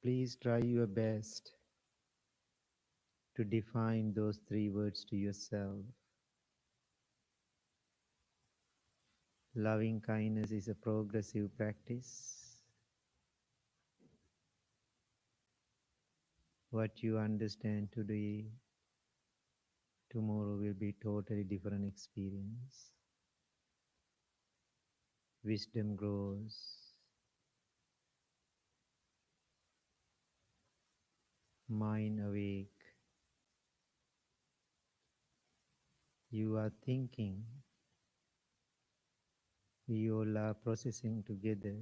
Please try your best to define those three words to yourself. Loving kindness is a progressive practice. What you understand today, tomorrow will be totally different experience. Wisdom grows, mind awake. You are thinking, we all are processing together.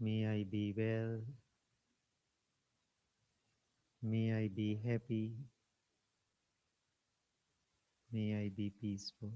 May I be well, may I be happy, may I be peaceful.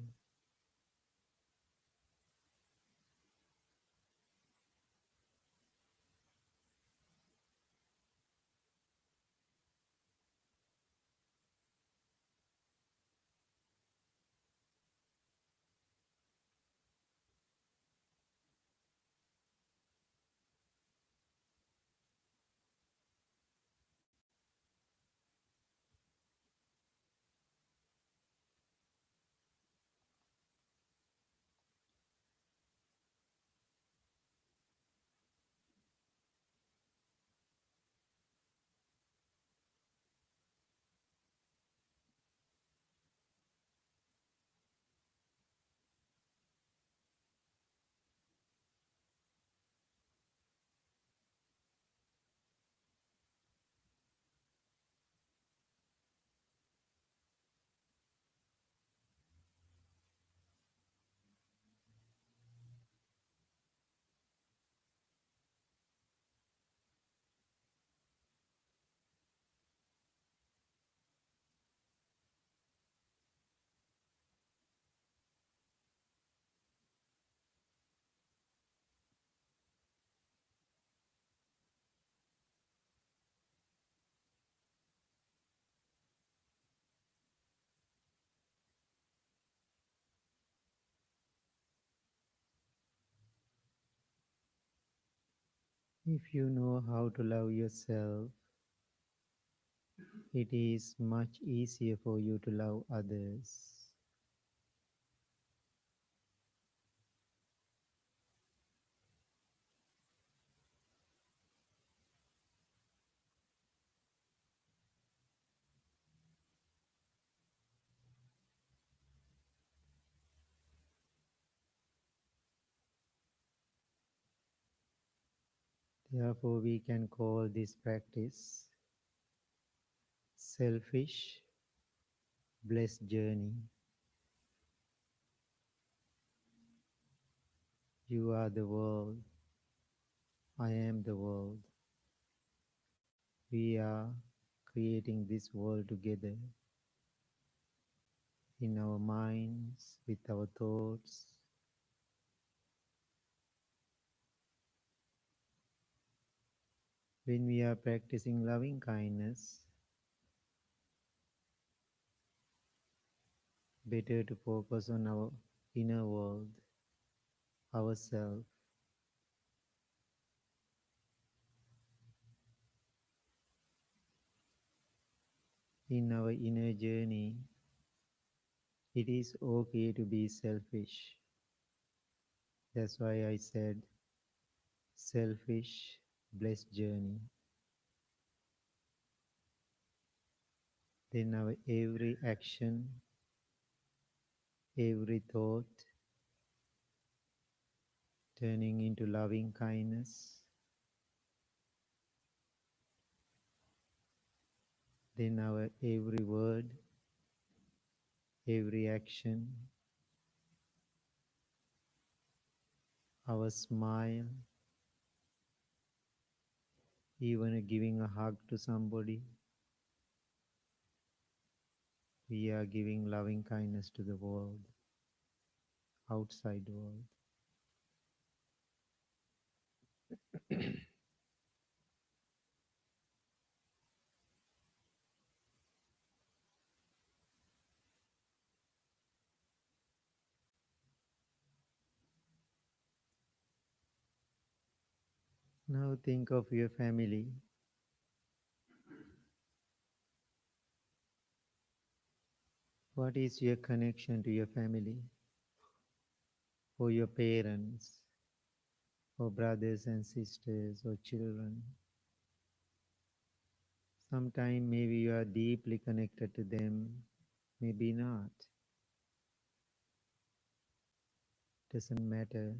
If you know how to love yourself, it is much easier for you to love others. Therefore, we can call this practice selfish, blessed journey. You are the world. I am the world. We are creating this world together in our minds, with our thoughts. When we are practicing loving kindness, better to focus on our inner world, ourselves. In our inner journey, it is okay to be selfish. That's why I said selfish, blessed journey. Then our every action, every thought turning into loving kindness. Then our every word, every action, our smile, even giving a hug to somebody, we are giving loving kindness to the world, outside world. Now think of your family. What is your connection to your family? Or your parents, or brothers and sisters, or children? Sometimes maybe you are deeply connected to them, maybe not. Doesn't matter.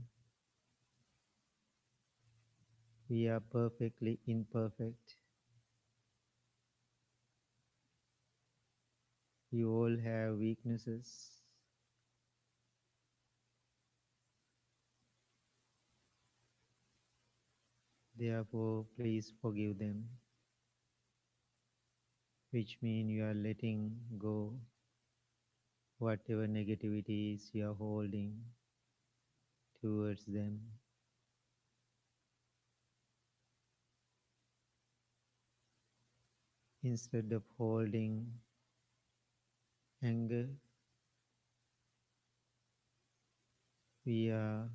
We are perfectly imperfect. We all have weaknesses. Therefore, please forgive them, which means you are letting go whatever negativities you are holding towards them. Instead of holding anger, we are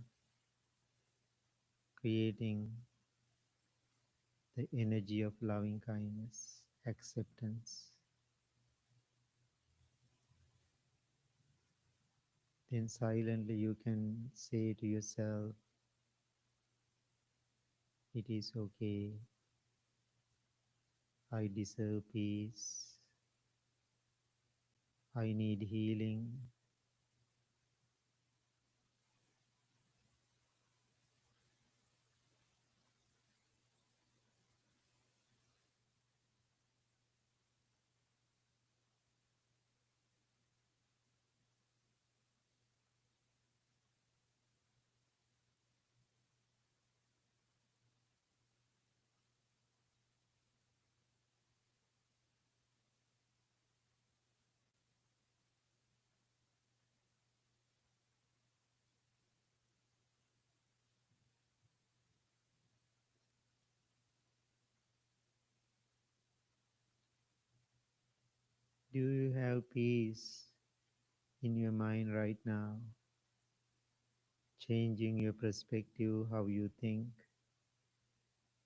creating the energy of loving kindness, acceptance. Then silently you can say to yourself, it is okay, I deserve peace, I need healing. Do you have peace in your mind right now? Changing your perspective, how you think,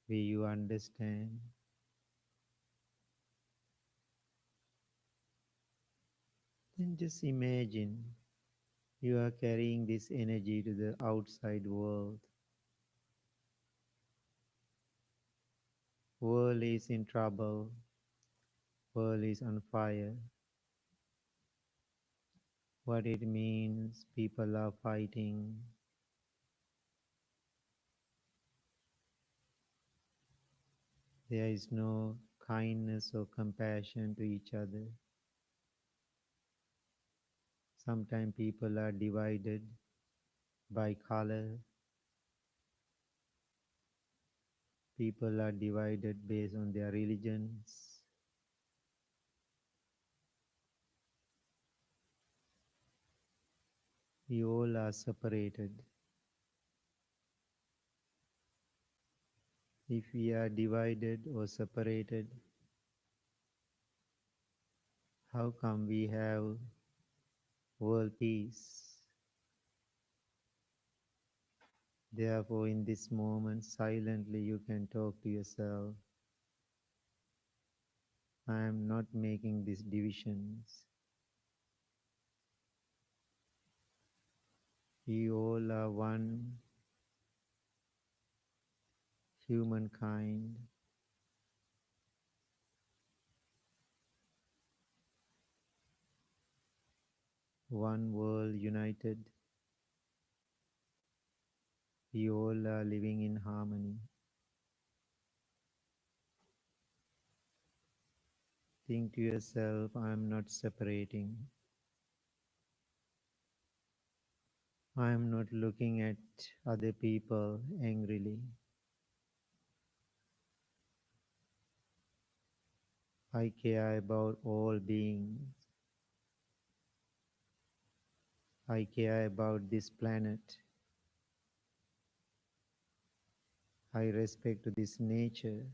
where you understand. Then just imagine you are carrying this energy to the outside world. World is in trouble, world is on fire. What it means, people are fighting. There is no kindness or compassion to each other. Sometimes people are divided by color. People are divided based on their religions. We all are separated. If we are divided or separated, how come we have world peace? Therefore, in this moment, silently you can talk to yourself. I am not making these divisions. We all are one humankind, one world united. We all are living in harmony. Think to yourself, I am not separating. I am not looking at other people angrily. I care about all beings. I care about this planet. I respect this nature.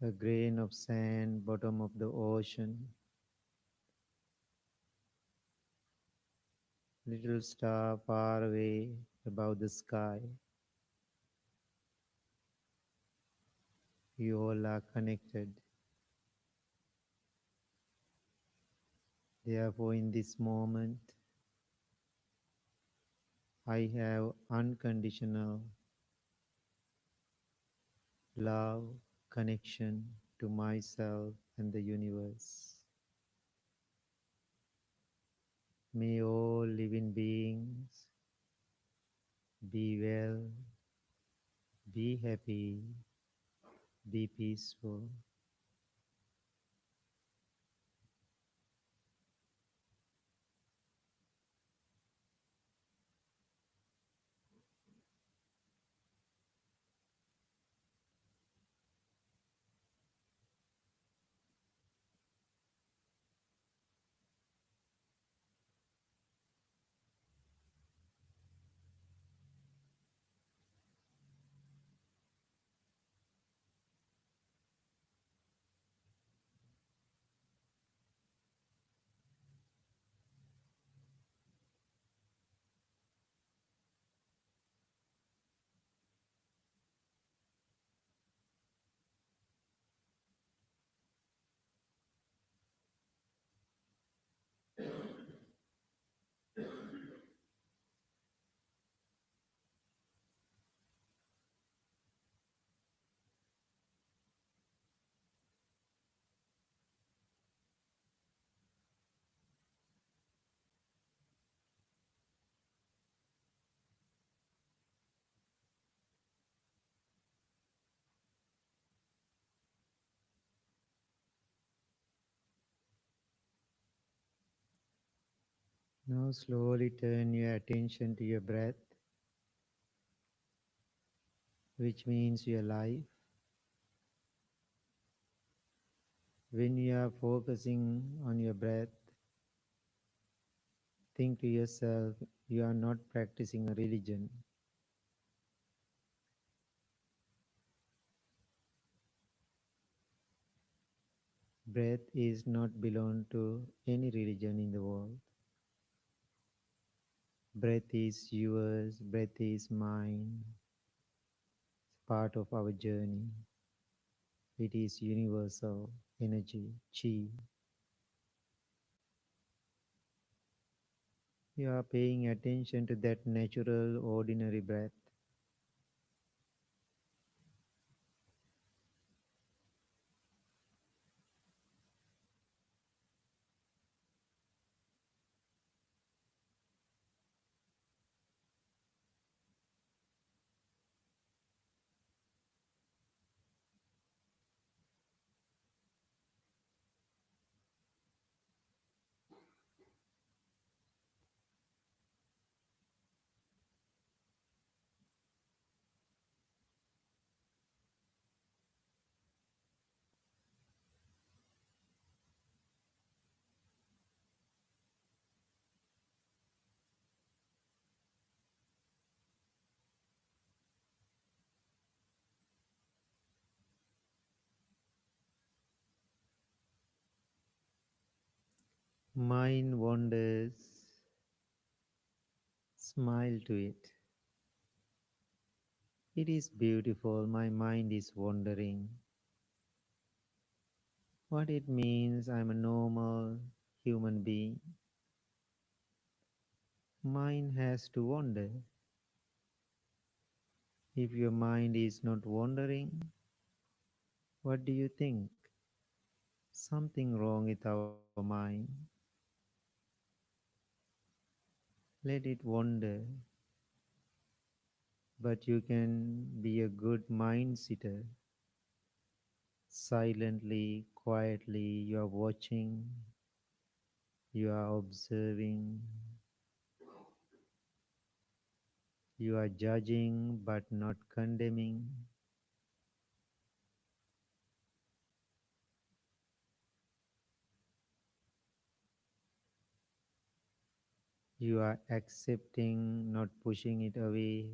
a grain of sand, bottom of the ocean, little star far away above the sky. You all are connected. Therefore, in this moment, I have unconditional love, connection to myself and the universe. May all living beings be well, be happy, be peaceful. Now slowly turn your attention to your breath, which means your life. When you are focusing on your breath, think to yourself, you are not practicing a religion. Breath is not belong to any religion in the world. Breath is yours, breath is mine. It's part of our journey. It is universal energy, chi. You are paying attention to that natural, ordinary breath. Mind wanders, smile to it. It is beautiful, my mind is wandering. What it means, I'm a normal human being. Mind has to wander. If your mind is not wandering, what do you think? Something wrong with our mind. Let it wander, but you can be a good mind sitter. Silently, quietly, you are watching, you are observing, you are judging but not condemning. You are accepting, not pushing it away.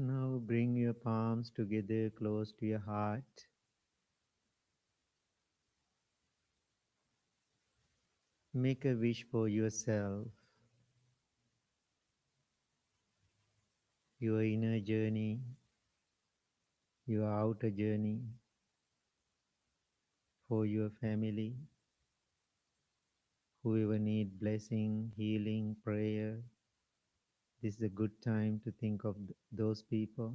Now bring your palms together close to your heart. Make a wish for yourself, your inner journey, your outer journey, for your family, whoever need blessing, healing, prayer. This is a good time to think of those people.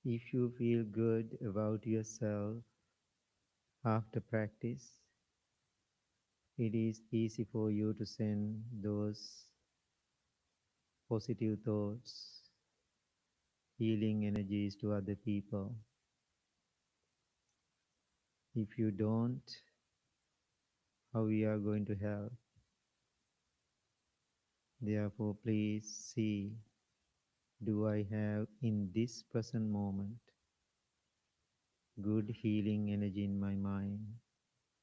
If you feel good about yourself after practice, it is easy for you to send those positive thoughts, healing energies to other people. If you don't, how we are going to help? Therefore, please see, do I have in this present moment good healing energy in my mind?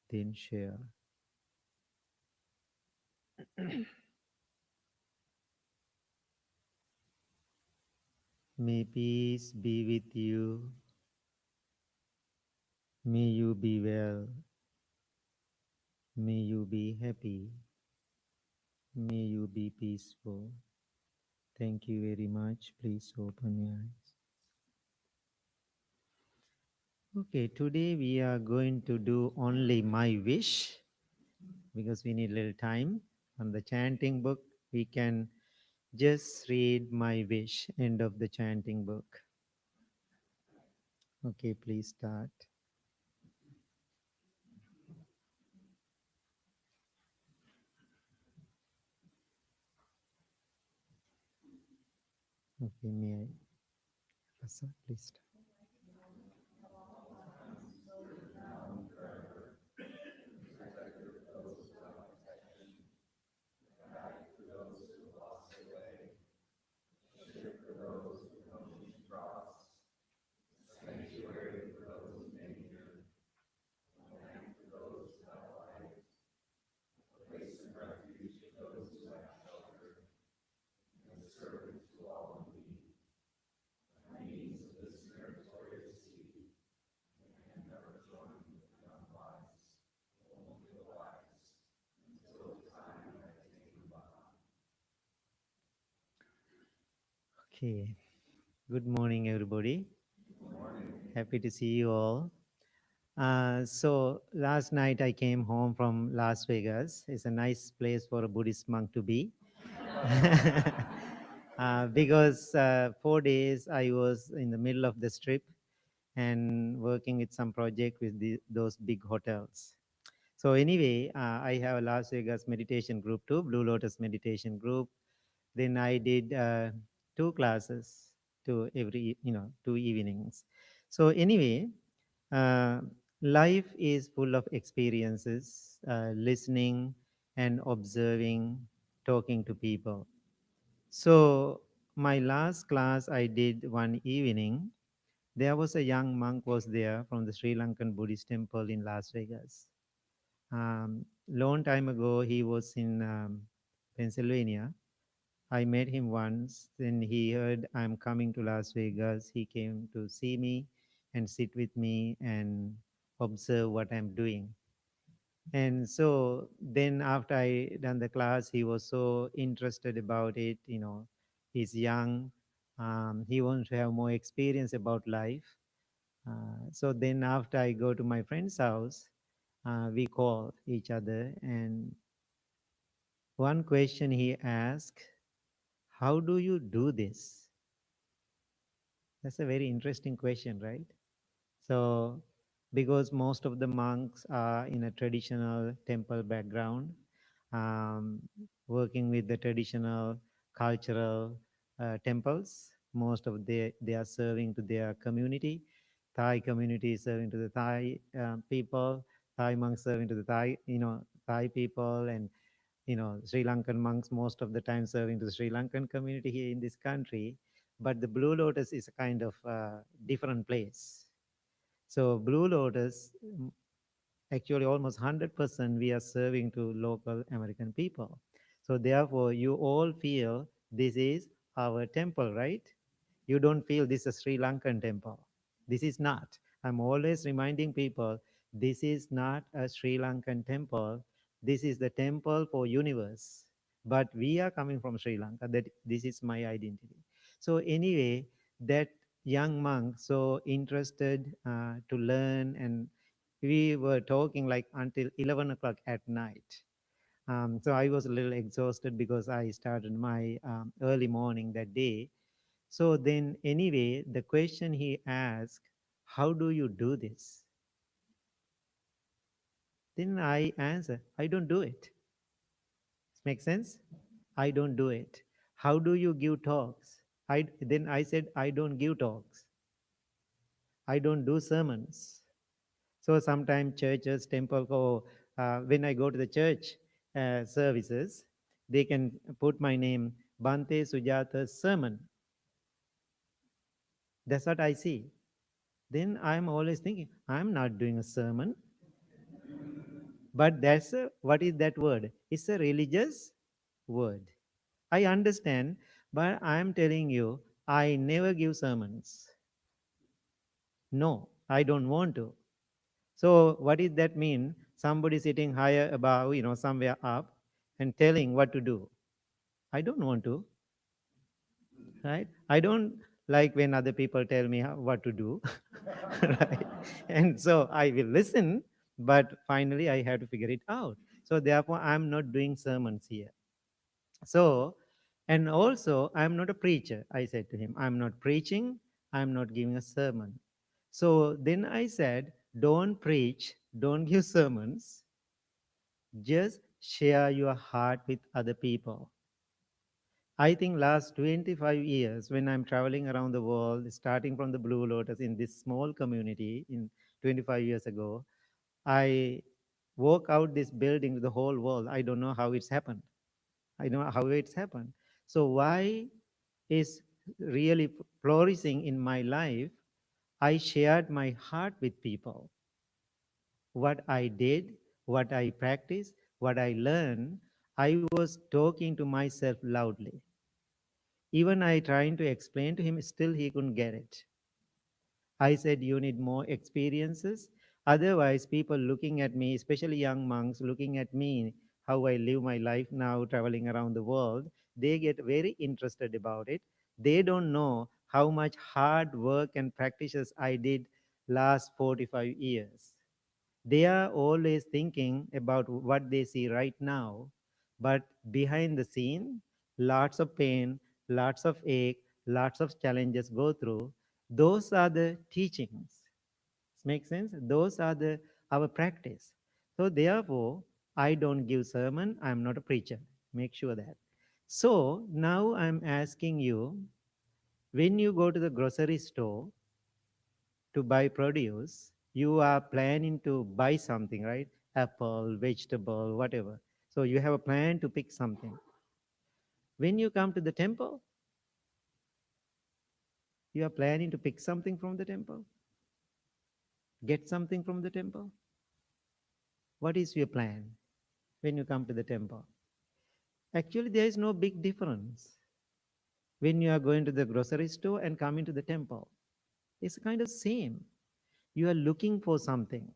Then share. May peace be with you. May you be well. May you be happy. May you be peaceful. Thank you very much. Please open your eyes. Okay, today we are going to do only my wish because we need a little time. On the chanting book, we can just read my wish, end of the chanting book. Okay, please start. Okay, may I? Rasa, please start. Okay, good morning, everybody. Happy to see you all. So last night I came home from Las Vegas. It's a nice place for a Buddhist monk to be. Because 4 days I was in the middle of the strip and working with some project with those big hotels. So anyway, I have a Las Vegas meditation group too, Blue Lotus meditation group. Then I did 2 classes to every, 2 evenings. So anyway, uh, life is full of experiences, listening and observing, talking to people. So my last class I did one evening. There was a young monk was there from the Sri Lankan Buddhist temple in Las Vegas. Long time ago, he was in Pennsylvania. I met him once. Then he heard I'm coming to Las Vegas. He came to see me and sit with me and observe what I'm doing. And so then after I done the class, he was so interested about it. He's young. He wants to have more experience about life. So then after I go to my friend's house, we call each other. And one question he asked, how do you do this? That's a very interesting question, right? So, because most of the monks are in a traditional temple background, um, working with the traditional cultural temples, most of they are serving to their community. Thai community is serving to the Thai people. Thai monks serving to the Thai, Thai people, and Sri Lankan monks most of the time serving to the Sri Lankan community here in this country. But the Blue Lotus is a kind of different place. So Blue Lotus Actually, almost 100% we are serving to local American people. So therefore, you all feel this is our temple, right? You don't feel this is a Sri Lankan temple. This is not. I'm always reminding people this is not a Sri Lankan temple. This is the temple for universe. But we are coming from Sri Lanka. That this is my identity. So anyway, that young monk so interested to learn, and we were talking like until 11 o'clock at night. So I was a little exhausted because I started my early morning that day. So then, anyway, the question he asked, how do you do this? Then I answer, I don't do it. Make sense? I don't do it. How do you give talks? Then I said, I don't give talks. I don't do sermons. So sometimes churches, temple, when I go to the church services, they can put my name, Bhante Sujatha's sermon. That's what I see. Then I'm always thinking, I'm not doing a sermon. But what is that word? It's a religious word. I understand, but I'm telling you, I never give sermons. No, I don't want to. So what does that mean? Somebody sitting higher above, somewhere up and telling what to do. I don't want to, right? I don't like when other people tell me what to do, right? And so I will listen, but finally I have to figure it out. So therefore, I'm not doing sermons here. So, and also, I'm not a preacher. I said to him, I'm not preaching, I'm not giving a sermon. So then I said, don't preach, don't give sermons, just share your heart with other people. I think last 25 years, when I'm traveling around the world, starting from the Blue Lotus in this small community in 25 years ago, I walk out this building to the whole world. I don't know how it's happened. I don't know how it's happened. So why is really flourishing in my life? I shared my heart with people. What I did, what I practiced, what I learned, I was talking to myself loudly. Even I trying to explain to him, still he couldn't get it. I said, you need more experiences. Otherwise, people looking at me, especially young monks looking at me, how I live my life now, traveling around the world, they get very interested about it. They don't know how much hard work and practices I did last 45 years. They are always thinking about what they see right now, but behind the scene, lots of pain, lots of ache, lots of challenges go through. Those are the teachings. Make sense? Those are the our practice. So therefore, I don't give sermon. I'm not a preacher. Make sure that. So now I'm asking you, when you go to the grocery store to buy produce, you are planning to buy something, right? Apple, vegetable, whatever. So you have a plan to pick something. When you come to the temple, you are planning to pick something from the temple, get something from the temple. What is your plan when you come to the temple? Actually, there is no big difference when you are going to the grocery store and coming to the temple. It's kind of same. You are looking for something,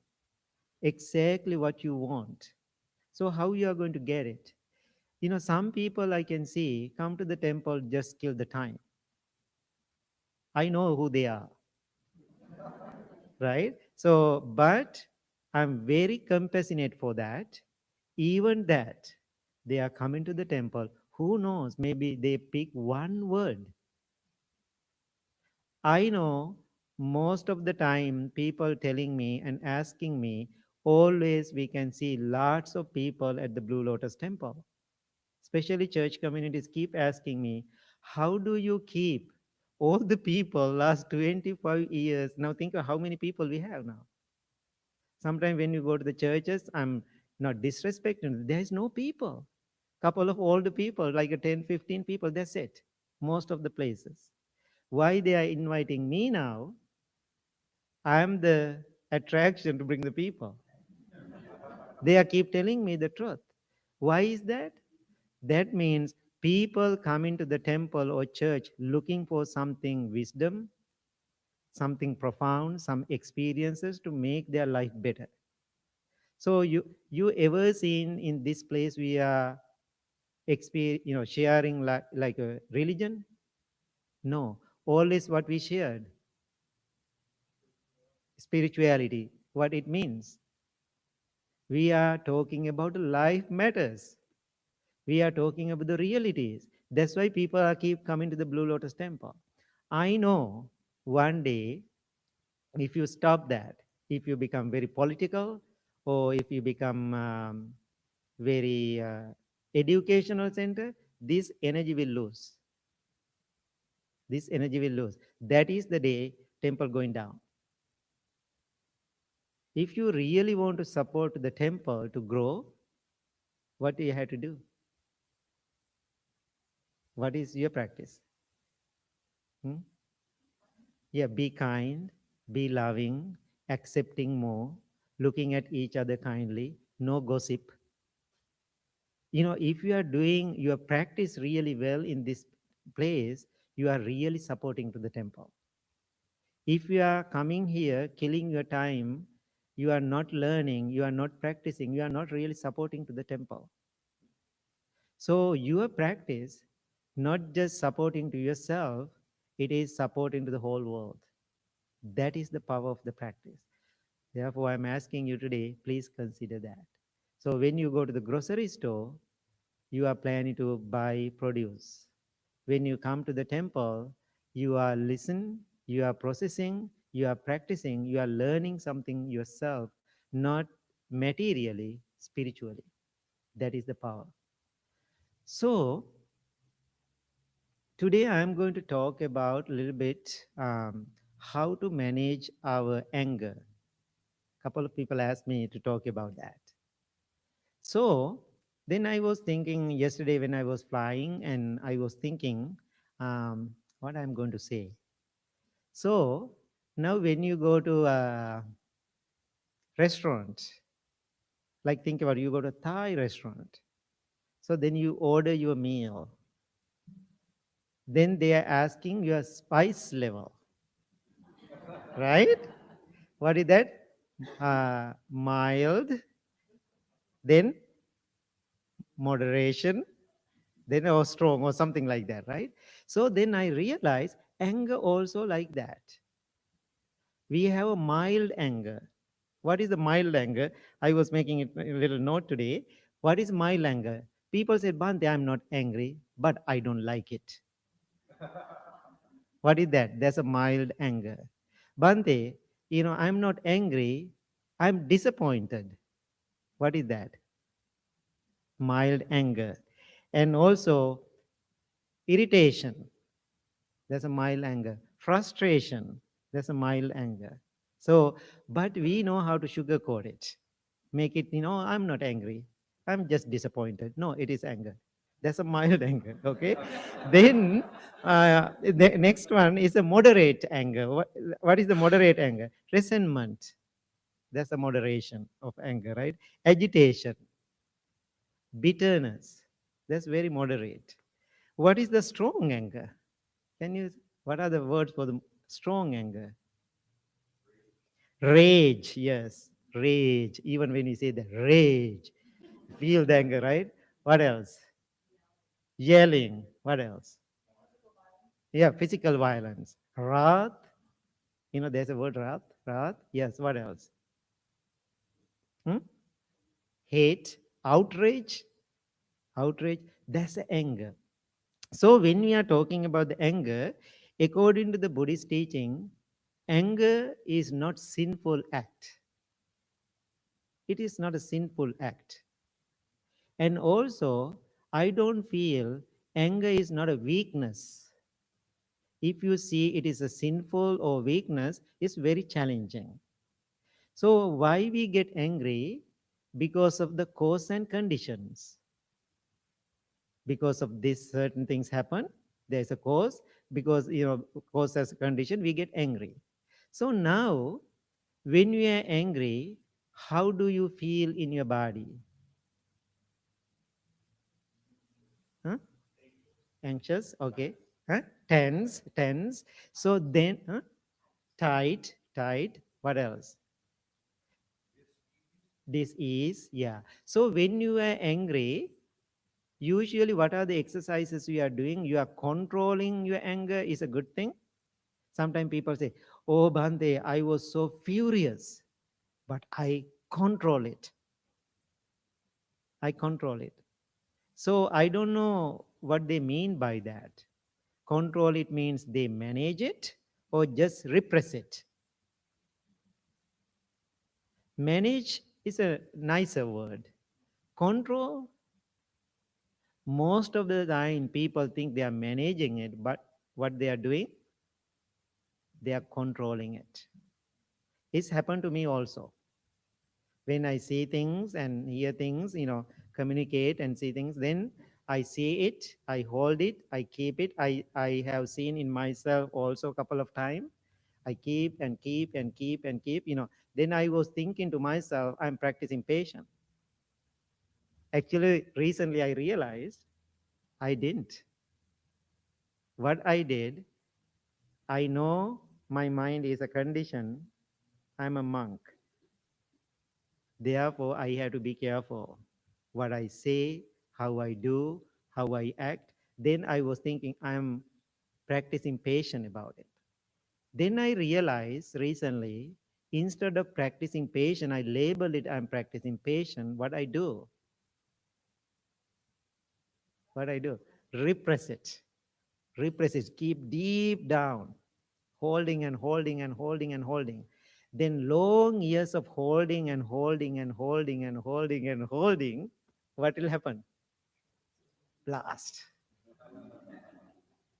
exactly what you want. So how you are going to get it? Some people I can see come to the temple just kill the time. I know who they are, right? So, but I'm very compassionate for that. Even that, they are coming to the temple. Who knows? Maybe they pick one word. I know most of the time people telling me and asking me, always we can see lots of people at the Blue Lotus temple. Especially church communities keep asking me, how do you keep all the people last 25 years? Now think of how many people we have now. Sometimes when you go to the churches, I'm not disrespecting, there is no people. Couple of older people, like a 10, 15 people, that's it. Most of the places. Why they are inviting me now? I'm the attraction to bring the people. They are keep telling me the truth. Why is that? That means people come into the temple or church looking for something wisdom, something profound, some experiences to make their life better. So you ever seen in this place we are sharing like a religion? No. All is what we shared. Spirituality, what it means. We are talking about life matters. We are talking about the realities. That's why people are keep coming to the Blue Lotus Temple. I know one day, if you stop that, if you become very political, or if you become very educational center, this energy will lose. This energy will lose. That is the day temple going down. If you really want to support the temple to grow, what do you have to do? What is your practice? Hmm? Yeah, be kind, be loving, accepting more, looking at each other kindly, no gossip. If you are doing your practice really well in this place, you are really supporting to the temple. If you are coming here, killing your time, you are not learning, you are not practicing, you are not really supporting to the temple. So your practice, not just supporting to yourself, it is supporting to the whole world. That is the power of the practice. Therefore, I'm asking you today, please consider that. So when you go to the grocery store, you are planning to buy produce. When you come to the temple, you are listening, you are processing, you are practicing, you are learning something yourself, not materially, spiritually. That is the power. So today I'm going to talk about a little bit how to manage our anger. A couple of people asked me to talk about that. So then I was thinking yesterday when I was flying, and I was thinking what I'm going to say. So now when you go to a restaurant, like think about it, you go to a Thai restaurant. So then you order your meal. Then they are asking your spice level, right? What is that? Mild, then moderation, then or strong or something like that, right? So then I realized anger also like that. We have a mild anger. What is the mild anger? I was making it a little note today. What is mild anger? People say, Bhante, I'm not angry, but I don't like it. What is that? That's a mild anger. Bhante, I'm not angry, I'm disappointed. What is that? Mild anger. And also irritation. That's a mild anger. Frustration. That's a mild anger. So, but we know how to sugarcoat it. Make it, I'm not angry. I'm just disappointed. No, it is anger. That's a mild anger, okay? Then the next one is a moderate anger. What is the moderate anger? Resentment. That's a moderation of anger, right? Agitation, bitterness. That's very moderate. What is the strong anger? What are the words for the strong anger? Rage, yes, rage. Even when you say the rage, feel the anger, right? What else? Yelling. What else? Yeah, physical violence. Wrath. There's a word wrath. Wrath. Yes, what else? Hmm? Hate. Outrage. Outrage. That's the anger. So when we are talking about the anger, according to the Buddhist teaching, anger is not sinful act. It is not a sinful act. And also, I don't feel anger is not a weakness. If you see it is a sinful or weakness, it's very challenging. So why we get angry? Because of the cause and conditions. Because of this certain things happen, there's a cause. Because cause as a condition, we get angry. So now, when we are angry, How do you feel in your body? Huh? Anxious, okay. Huh? Tense, tense. So then, huh? Tight, tight. What else? This is, yeah. So when you are angry, usually what are the exercises you are doing? You are controlling your anger is a good thing. Sometimes people say, oh, Bhante, I was so furious, but I control it. I control it. So I don't know what they mean by that. Control it means they manage it or just repress it. Manage is a nicer word. Control, most of the time people think they are managing it, but what they are doing, they are controlling it. It's happened to me also. When I see things and hear things, communicate and see things, then I see it, I hold it, I keep it. I have seen in myself also a couple of times. I keep and keep and keep and keep. Then I was thinking to myself, I'm practicing patience. Actually, recently I realized I didn't. What I did, I know my mind is a condition. I'm a monk. Therefore, I have to be careful what I say, how I do, how I act. Then I was thinking I'm practicing patience about it. Then I realized recently, instead of practicing patience, I label it I'm practicing patience. What I do, repress it. Repress it, keep deep down, holding and holding and holding and holding. Then long years of holding and holding and holding and holding and holding, what will happen? Blast.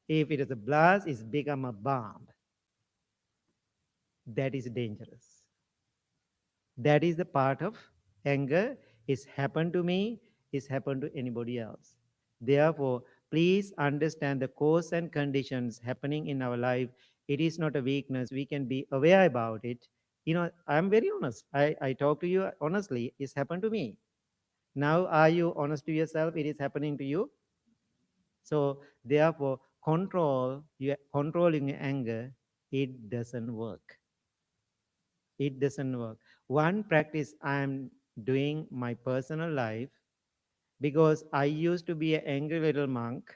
If it is a blast, it's become a bomb. That is dangerous. That is the part of anger. It's happened to me, it's happened to anybody else. Therefore, please understand the cause and conditions happening in our life. It is not a weakness. We can be aware about it. I'm very honest. I talk to you honestly. It's happened to me. Now, are you honest to yourself? It is happening to you. So, therefore, controlling your anger, it doesn't work. It doesn't work. One practice I'm doing my personal life, because I used to be an angry little monk.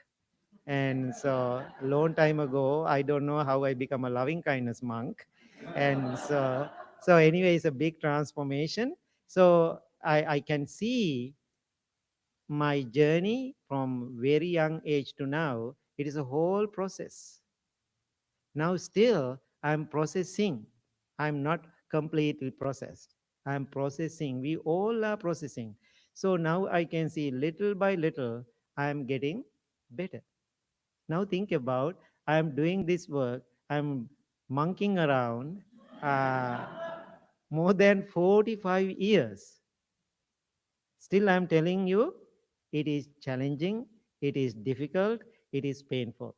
And so long time ago, I don't know how I become a loving kindness monk. And so anyway, it's a big transformation. So I can see my journey from very young age to now. It is a whole process. Now still I'm processing. I'm not completely processed. I'm processing. We all are processing. So now I can see little by little I'm getting better. Now think about, I'm doing this work, I'm monkeying around uh, more than 45 years. Still I'm telling you, it is challenging, it is difficult, it is painful.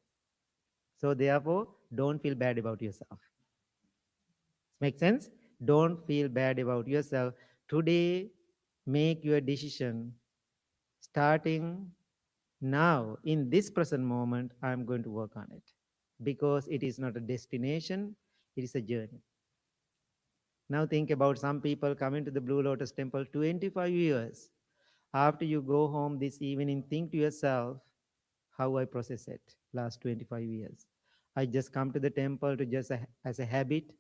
So therefore, don't feel bad about yourself. Make sense? Don't feel bad about yourself. Today, make your decision. Starting now, in this present moment, I'm going to work on it. Because it is not a destination, it is a journey. Now think about some people coming to the Blue Lotus Temple 25 years. After you go home this evening, think to yourself, how I process it last 25 years. I just come to the temple to just as a habit,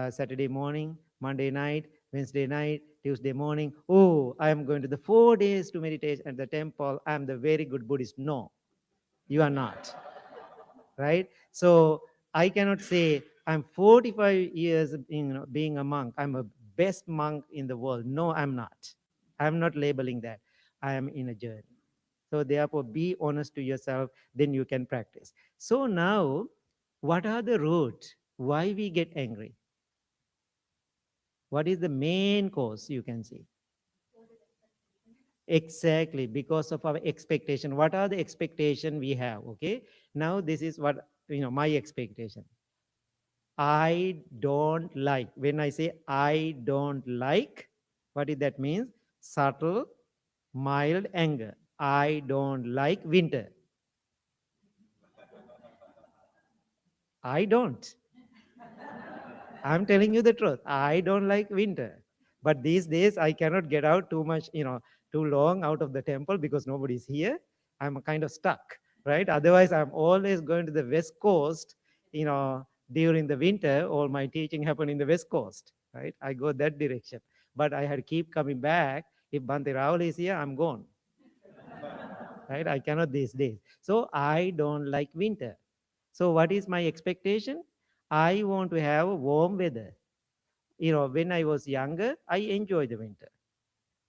Saturday morning, Monday night, Wednesday night, Tuesday morning. Oh, I am going to the 4 days to meditate at the temple. I am the very good Buddhist. No, you are not. Right? So I cannot say I'm 45 years being a monk. I'm a best monk in the world. No, I'm not. I'm not labeling that. I am in a journey. So therefore, be honest to yourself, then you can practice. So now, what are the roots? Why we get angry? What is the main cause you can see? Exactly, because of our expectation. What are the expectation we have? Okay. Now this is what my expectation. I don't like. When I say I don't like, What is that means? Subtle, mild anger. I don't like winter. I don't. I'm telling you the truth. I don't like winter. But these days I cannot get out too much, too long out of the temple because nobody's here. I'm kind of stuck, right? Otherwise, I'm always going to the West Coast, during the winter. All my teaching happened in the West Coast, right? I go that direction. But I had to keep coming back. If Bhante Rahul is here, I'm gone, right? I cannot these days. So I don't like winter. So what is my expectation? I want to have warm weather. When I was younger, I enjoyed the winter,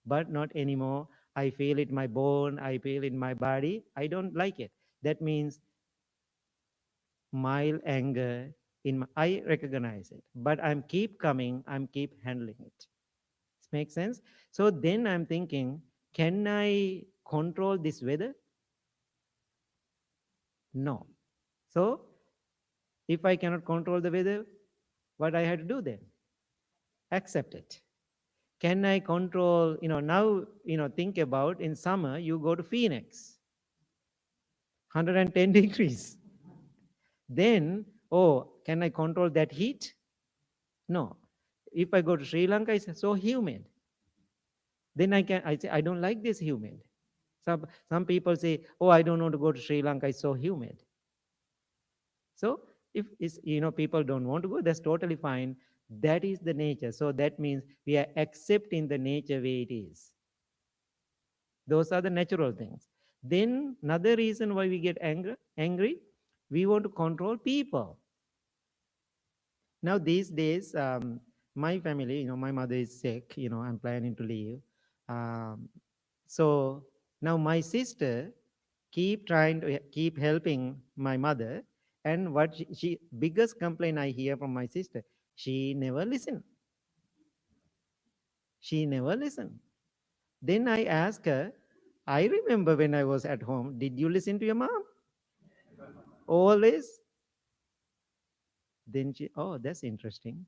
but not anymore. I feel it in my bone, I feel it in my body. I don't like it. That means mild anger I recognize it, but I'm keep coming, I'm keep handling it. This makes sense? So then I'm thinking, can I control this weather? No. So if I cannot control the weather, what I had to do then? Accept it. Can I control, now, think about in summer, you go to Phoenix, 110 degrees. Then, oh, can I control that heat? No. If I go to Sri Lanka, it's so humid. Then I say, I don't like this humid. Some people say, oh, I don't want to go to Sri Lanka, it's so humid. So if it's, people don't want to go, that's totally fine. That is the nature. So that means we are accepting the nature way it is. Those are the natural things. Then another reason why we get angry, we want to control people. Now these days, my family, my mother is sick. I'm planning to leave. Um, so now my sister keep trying to keep helping my mother. And what she biggest complaint I hear from my sister, she never listen. She never listen. Then I ask her, I remember when I was at home, did you listen to your mom? Always? Then she, oh, that's interesting.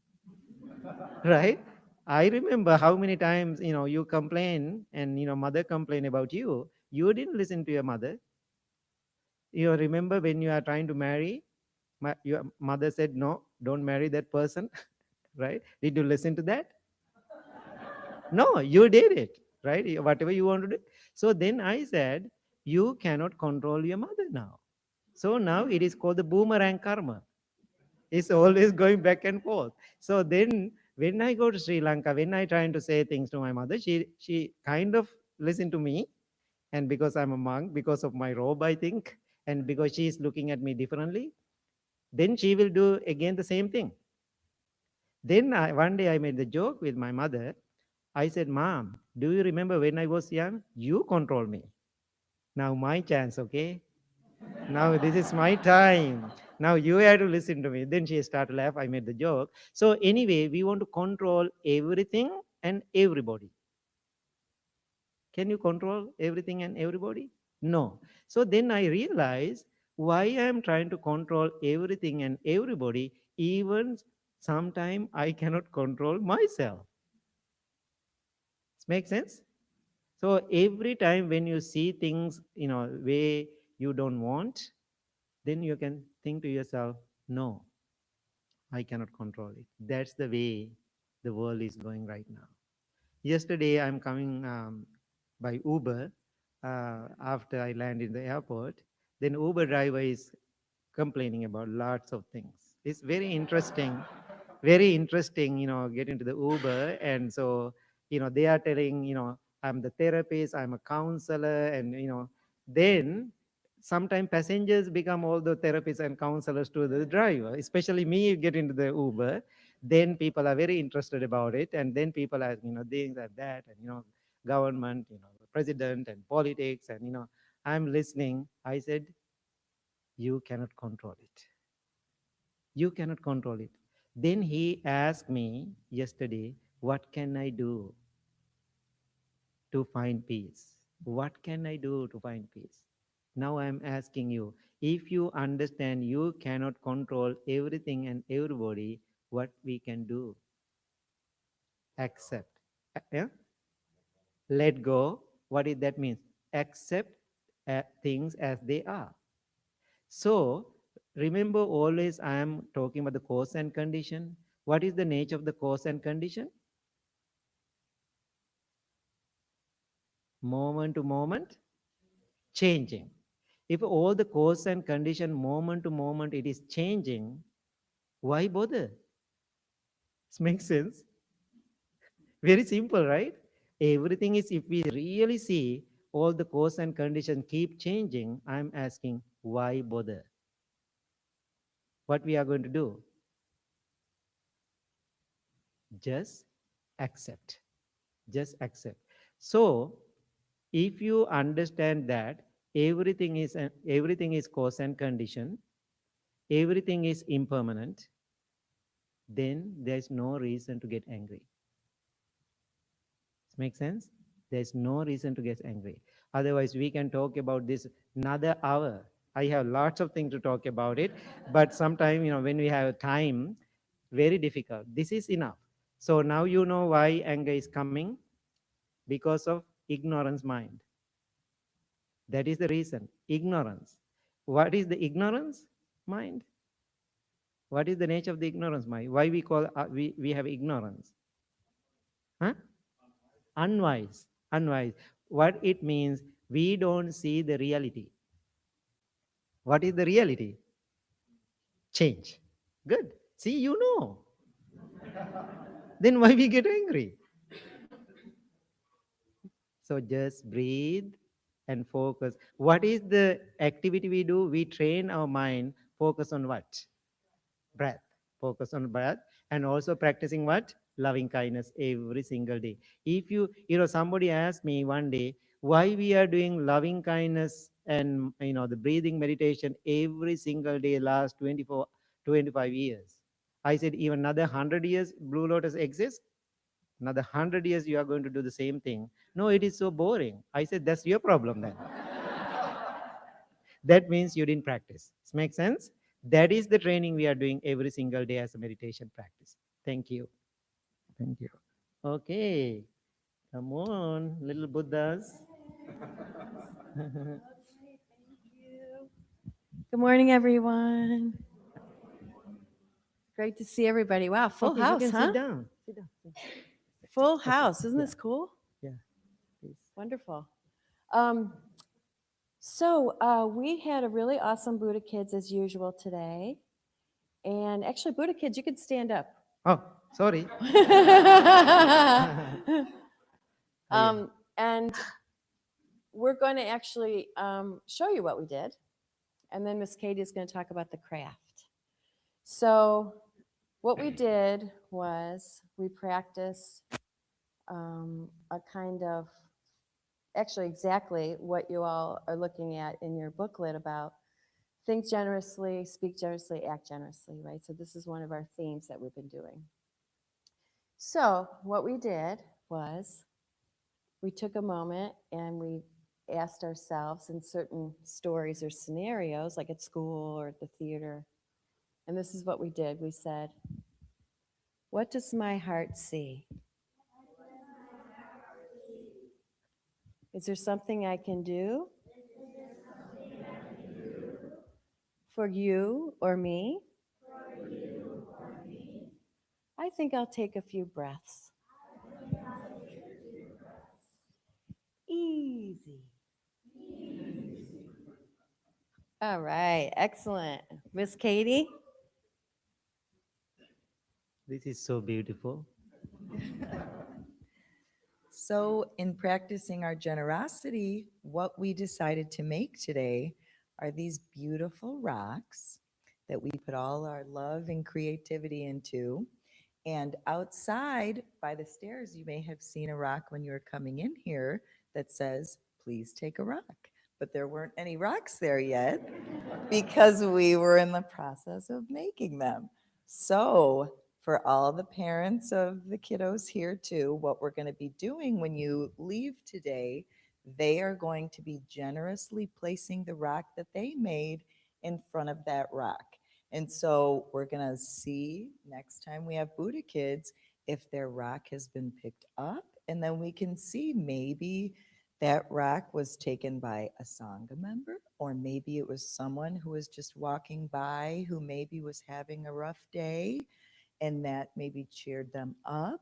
Right? I remember how many times, you complain and, mother complain about you. You didn't listen to your mother. You remember when you are trying to marry, your mother said, no, don't marry that person. Right? Did you listen to that? No, you did it. Right? Whatever you want to do. So then I said, you cannot control your mother now. So now it is called the boomerang karma. It's always going back and forth. So then when I go to Sri Lanka, when I trying to say things to my mother, she kind of listen to me. And because I'm a monk, because of my robe, I think, and because she is looking at me differently, then she will do again the same thing. Then one day I made the joke with my mother. I said, Mom, do you remember when I was young? You control me. Now my chance, okay? Now this is my time. Now you have to listen to me. Then she started to laugh. I made the joke. So anyway, we want to control everything and everybody. Can you control everything and everybody? No. So then I realized why I am trying to control everything and everybody, even sometimes I cannot control myself. Does make sense? So every time when you see things, way you don't want, then you can think to yourself, no, I cannot control it. That's the way the world is going right now. Yesterday, I'm coming by Uber after I land in the airport. Then Uber driver is complaining about lots of things. It's very interesting, get into the Uber. And so, they are telling, I'm the therapist, I'm a counselor, and, then sometimes passengers become all the therapists and counselors to the driver, especially me get into the Uber. Then people are very interested about it. And then people are, things like that, and, government, president and politics, and, I'm listening. I said, you cannot control it. You cannot control it. Then he asked me yesterday, what can I do to find peace? What can I do to find peace? Now I'm asking you, if you understand you cannot control everything and everybody, what we can do? Accept. Yeah? Let go. What is that means? Accept things as they are. So remember, always I am talking about the cause and condition. What is the nature of the cause and condition? Moment to moment, changing. If all the cause and condition, moment to moment, it is changing, why bother? This makes sense. Very simple, right? Everything is, if we really see all the cause and condition keep changing, I'm asking, why bother? What we are going to do? Just accept. Just accept. So if you understand that everything is cause and condition, everything is impermanent, then there's no reason to get angry. Does make sense? There's no reason to get angry. Otherwise, we can talk about this another hour. I have lots of things to talk about it, but sometimes, when we have time, very difficult. This is enough. So now you know why anger is coming, because of ignorance mind. That is the reason. Ignorance. What is the ignorance mind? What is the nature of the ignorance mind? Why we call we have ignorance? Huh? Unwise. Unwise. What it means, we don't see the reality. What is the reality? Change. Good. See, you know. Then why we get angry? So just breathe and focus. What is the activity we do? We train our mind, focus on what? Breath. Focus on breath, and also practicing what? Loving kindness every single day. If somebody asked me one day why we are doing loving kindness and the breathing meditation every single day last 24 25 years. I said, even another 100 years Blue Lotus exists, another 100 years you are going to do the same thing. No, it is so boring. I said, that's your problem then. That means you didn't practice. Does it make sense? That is the training we are doing every single day as a meditation practice. Thank you. Thank you. Okay. Come on, little Buddhas. Good morning, everyone. Great to see everybody. Wow, full Okay, you house, can huh? sit down. Sit down. Full Okay. house. Isn't Yeah. this cool? Yeah. Please. Wonderful. Um, so we had a really awesome Buddha Kids as usual today. And actually, Buddha Kids, you could stand up. Oh, sorry. Yeah. And we're going to actually show you what we did. And then Miss Katie is going to talk about the craft. So what we did was we practiced a kind of, actually exactly what you all are looking at in your booklet about think generously, speak generously, act generously, right? So this is one of our themes that we've been doing. So what we did was we took a moment and we asked ourselves in certain stories or scenarios, like at school or at the theater, and this is what we did. We said, what does my heart see? Is there something I can do for you or me? I think I'll take a few breaths. Easy. All right, excellent. Miss Katie? This is so beautiful. So, in practicing our generosity, what we decided to make today are these beautiful rocks that we put all our love and creativity into. And outside by the stairs, you may have seen a rock when you were coming in here that says, please take a rock. But there weren't any rocks there yet because we were in the process of making them. So, for all the parents of the kiddos here too, what we're going to be doing when you leave today, they are going to be generously placing the rock that they made in front of that rock. And so we're going to see next time we have Buddha Kids if their rock has been picked up And then we can see maybe that rock was taken by a Sangha member, or maybe it was someone who was just walking by who maybe was having a rough day, and that maybe cheered them up.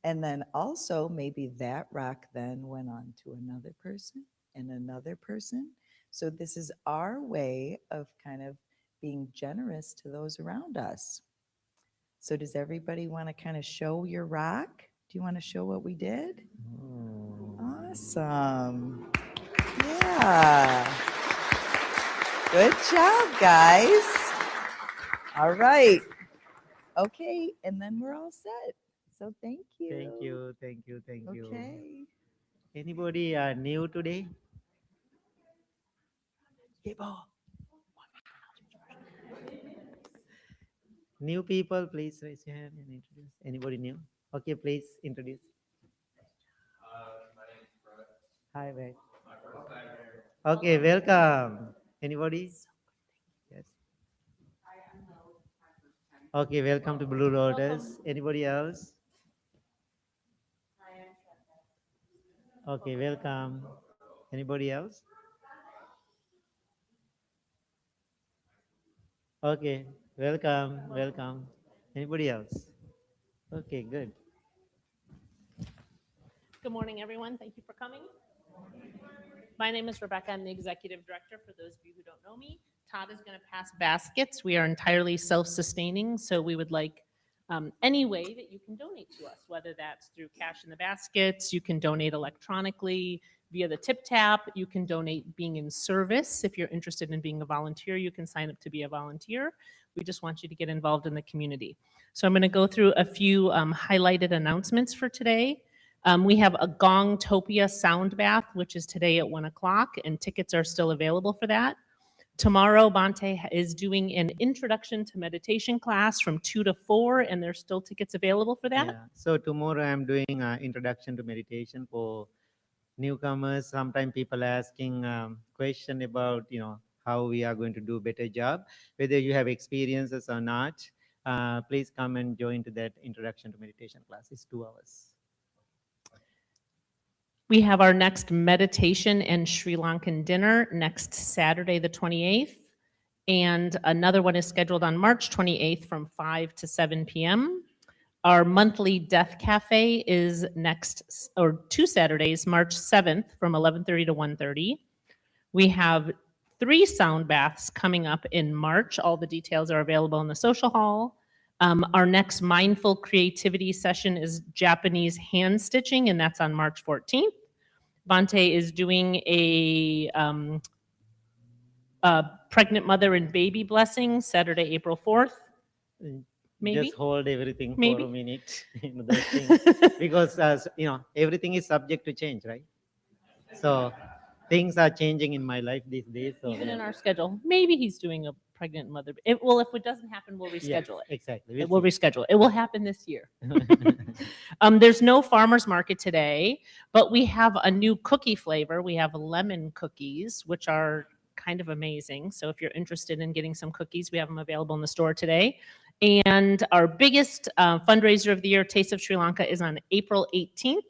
And then also maybe that rock then went on to another person and another person. So this is our way of kind of being generous to those around us. So does everybody want to kind of show your rock? Do you want to show what we did? Awesome. Yeah. Good job, guys. All right. Okay, and then we're all set. So thank you. Thank you, thank you, thank you. Okay. Anybody new today? New people, please raise your hand and introduce. Anybody new? Okay, please introduce. Hi, Brett. Okay, welcome. Anybody? Yes. Okay, welcome to Blue Lotus. Anybody else? Okay, welcome. Anybody else? Okay, welcome, welcome. Anybody else? Okay, good. Good morning, everyone. Thank you for coming. My name is Rebecca. I'm the executive director. For those of you who don't know me, Todd is going to pass baskets. We are entirely self-sustaining, so we would like any way that you can donate to us, whether that's through cash in the baskets, you can donate electronically via the tip tap, you can donate being in service. If you're interested in being a volunteer, you can sign up to be a volunteer. We just want you to get involved in the community. So I'm going to go through a few highlighted announcements for today. We have a Gongtopia sound bath, which is today at 1 o'clock, and tickets are still available for that. Tomorrow, Bhante is doing an introduction to meditation class from 2 to 4, and there's still tickets available for that. Yeah. So tomorrow I'm doing introduction to meditation for newcomers. Sometimes people asking question about how we are going to do better job, whether you have experiences or not. Please come and join to that introduction to meditation class. It's 2 hours. We have our next meditation and Sri Lankan dinner next Saturday, the 28th. And another one is scheduled on March 28th from 5 to 7 p.m. Our monthly Death Cafe is next, or 2 Saturdays, March 7th from 11:30 to 1:30. We have 3 sound baths coming up in March. All the details are available in the social hall. Our next mindful creativity session is Japanese hand stitching, and that's on March 14th. Bhante is doing a pregnant mother and baby blessing Saturday, April 4th. Maybe. Just hold everything Maybe. for a minute. Those things. Because everything is subject to change, right? So things are changing in my life these days. So Even in our schedule. Maybe he's doing a pregnant mother. Well, if it doesn't happen, we'll reschedule it. Exactly. We'll reschedule it. It will happen this year. There's no farmer's market today, but we have a new cookie flavor. We have lemon cookies, which are kind of amazing. So if you're interested in getting some cookies, we have them available in the store today. And our biggest fundraiser of the year, Taste of Sri Lanka, is on April 18th.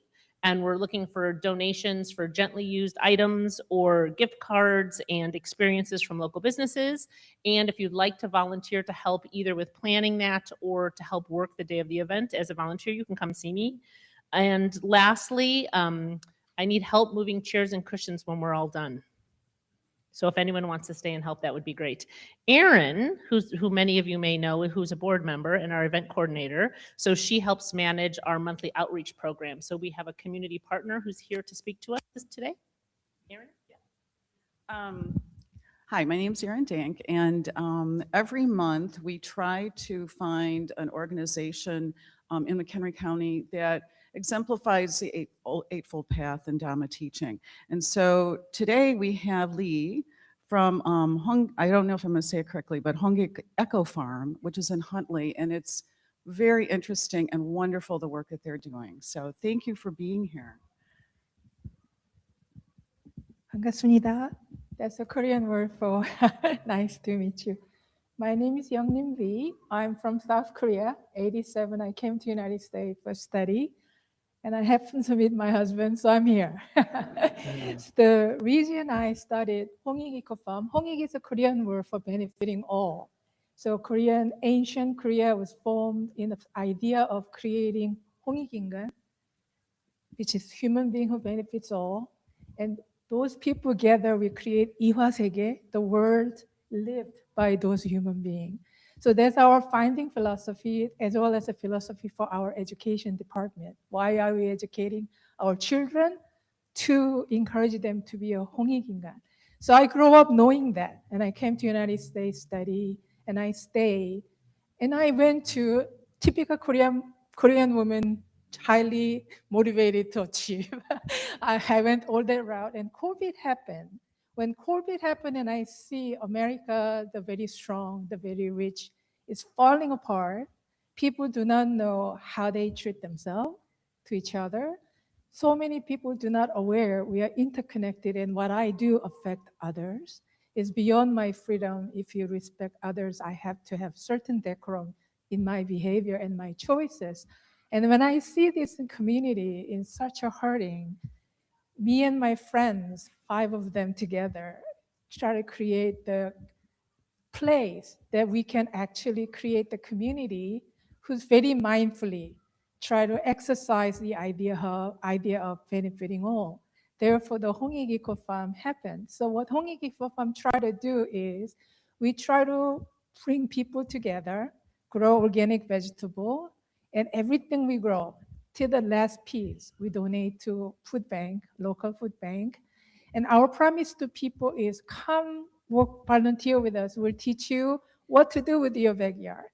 And we're looking for donations for gently used items or gift cards and experiences from local businesses. And if you'd like to volunteer to help either with planning that or to help work the day of the event as a volunteer, you can come see me. And lastly, I need help moving chairs and cushions when we're all done. So if anyone wants to stay and help, that would be great. Erin, who many of you may know, who's a board member and our event coordinator, so she helps manage our monthly outreach program. So we have a community partner who's here to speak to us today. Erin? Yeah. Hi, my name's Erin Dank, and every month we try to find an organization in McHenry County that exemplifies the Eightfold Path and Dharma teaching. And so today we have Lee from, I don't know if I'm going to say it correctly, but Hongi Echo Farm, which is in Huntley, and it's very interesting and wonderful the work that they're doing. So thank you for being here. 반갑습니다. That's a Korean word for nice to meet you. My name is Youngnim V. I'm from South Korea. 87, I came to United States for study. and I happened to meet my husband, so I'm here. The reason I studied Hongik Farm, Hongik is a Korean word for benefiting all. So ancient Korea was formed in the idea of creating Hongik, which is human being who benefits all. And those people together, we create Ihwasege, the world lived by those human beings. So that's our finding philosophy, as well as a philosophy for our education department. Why are we educating our children? To encourage them to be a 홍익인간. So I grew up knowing that, and I came to United States study, and I stayed, and I went to typical Korean woman, highly motivated to achieve. I went all that route, and COVID happened. When COVID happened, and I see America, the very strong, the very rich, is falling apart. People do not know how they treat themselves to each other. So many people do not aware we are interconnected, and what I do affect others is beyond my freedom. If you respect others, I have to have certain decorum in my behavior and my choices. And when I see this in community in such a hurting, me and my friends, 5 of them together, try to create the place that we can actually create the community who's very mindfully try to exercise the idea of benefiting all. Therefore, the Hongik Eco Farm happened. So what Hongik Eco Farm try to do is we try to bring people together, grow organic vegetable, and everything we grow, to the last piece, we donate to food bank, local food bank. And our promise to people is come work, volunteer with us. We'll teach you what to do with your backyard.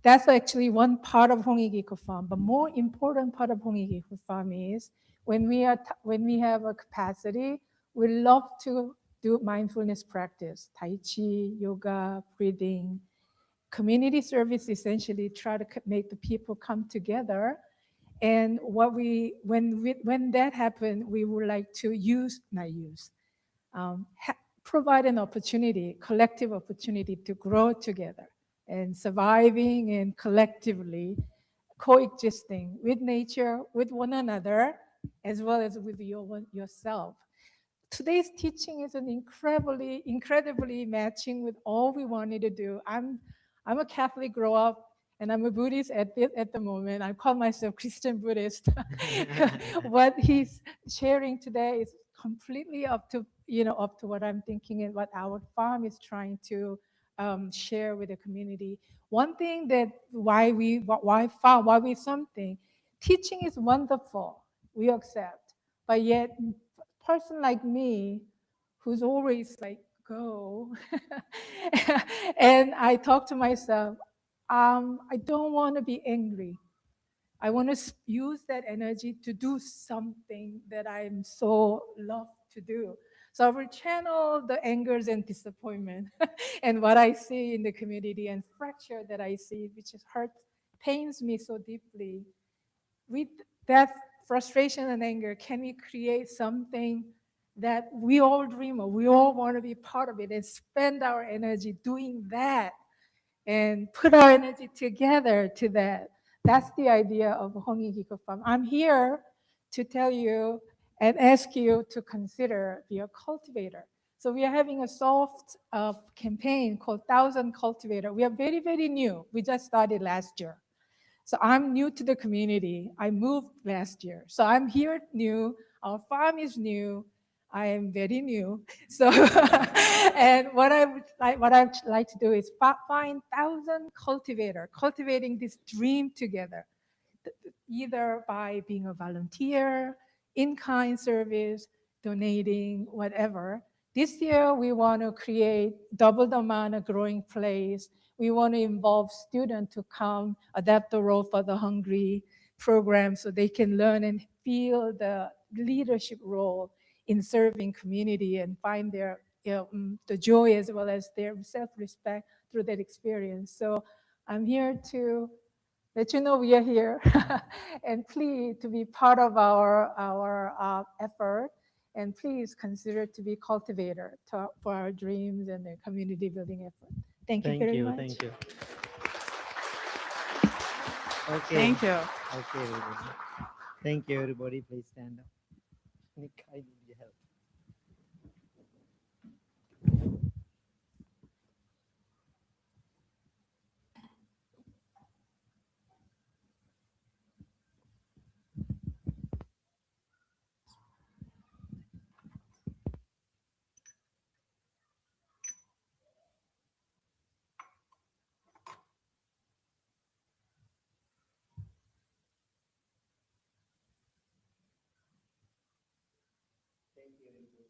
That's actually one part of Hongik Eco Farm. But more important part of Hongik Eco Farm is when we have a capacity, we love to do mindfulness practice, Tai Chi, yoga, breathing. Community service essentially try to make the people come together. And when that happened, we would like to um, provide an opportunity, collective opportunity to grow together and surviving and collectively coexisting with nature, with one another, as well as with yourself. Today's teaching is an incredibly matching with all we wanted to do. I'm a Catholic grow up, and I'm a Buddhist at the moment. I call myself Christian Buddhist. What he's sharing today is completely up to what I'm thinking and what our farm is trying to share with the community. One thing that why we something teaching is wonderful. We accept, but yet person like me who's always like go and I talk to myself, I don't want to be angry. I want to use that energy to do something that I'm so love to do. So I will channel the angers and disappointment and what I see in the community and fracture that I see, which is pains me so deeply. With that frustration and anger, can we create something that we all dream of? We all want to be part of it and spend our energy doing that and put our energy together to that. That's the idea of Hongik Farm. I'm here to tell you and ask you to consider be a cultivator. So we are having a soft campaign called 1,000 Cultivator. We are very, very new. We just started last year. So I'm new to the community. I moved last year. So I'm here new. Our farm is new. I am very new. So, and what I'd like to do is find 1,000 cultivating this dream together, either by being a volunteer, in-kind service, donating, whatever. This year, we want to create double the amount of growing place. We want to involve students to come, adapt the role for the hungry program so they can learn and feel the leadership role in serving community and find their the joy as well as their self-respect through that experience. So I'm here to let you know we are here and please to be part of our effort, and please consider to be cultivator for our dreams and the community building effort. Thank you very much. Thank you. Okay. Thank you. Okay, everybody. Thank you, everybody. Please stand up. Nick, I need your help. Thank you, everybody.